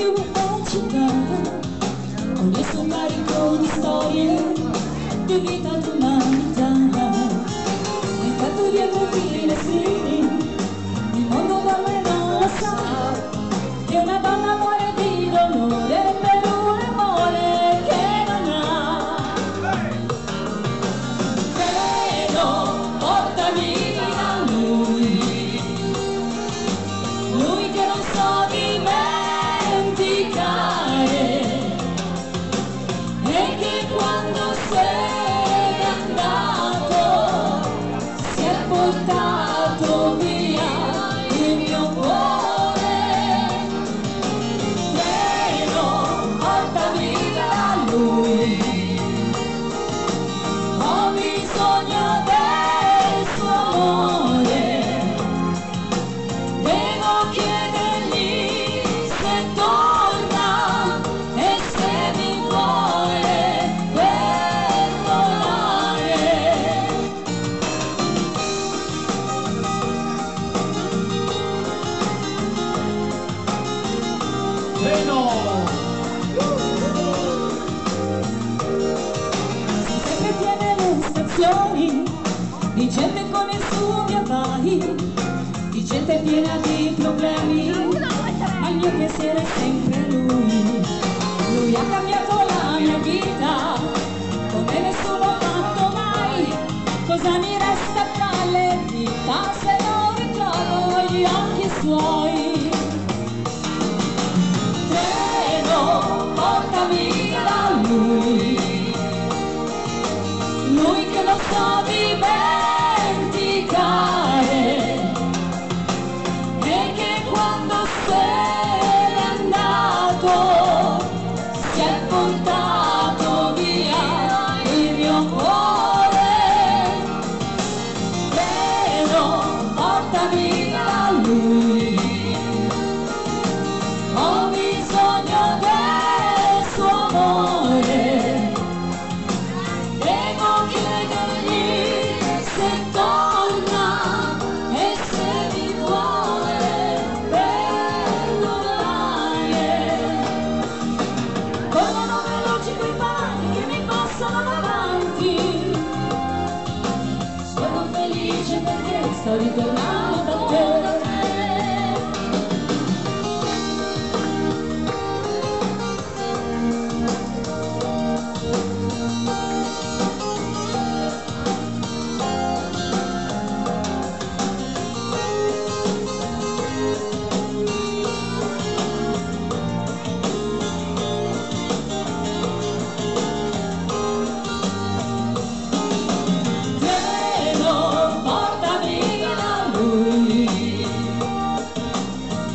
più eccitata, con il suo carico di storie, di vita d'umanità. Intanto dietro i finestrini, il mondo dove non lo sa, che una donna muore di dolore per un amore che non ha. Credo, portami da lui, lui che non so dimenticare, e che quando sei andato si è portato via il mio cuore. Credo, portami da lui, ho bisogno del suo amore, devo chiedergli se torna e se mi vuole perdonare. Si sempre piene le stazioni di gente con il suo via vai, di gente piena di problemi, ma il mio pensiero è sempre lui. Lui ha cambiato la mia vita come nessuno ha fatto mai. Cosa mi resta tra le dita se non ritrovo gli occhi suoi? Treno, portami da lui, lui che non so dimenticare, e che quando se n'è andato si è portato via il mio cuore. Treno, portami da lui, ho bisogno del suo amore, devo chiedergli se torna e se mi vuole perdonare. Corrono veloci quei panni che mi passano davanti, sono felice perché sto ritornando da te.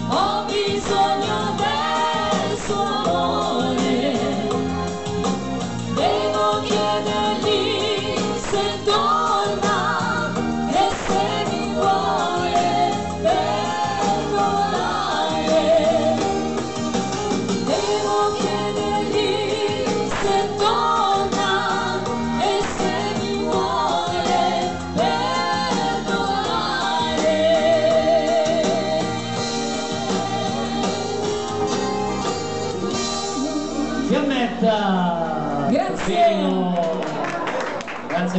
Ho bisogno del suo amore, devo chiedergli se torna e se mi vuole perdonare. Devo chiedergli se torna e se mi vuole perdonare. Fiammetta! Grazie! Grazie.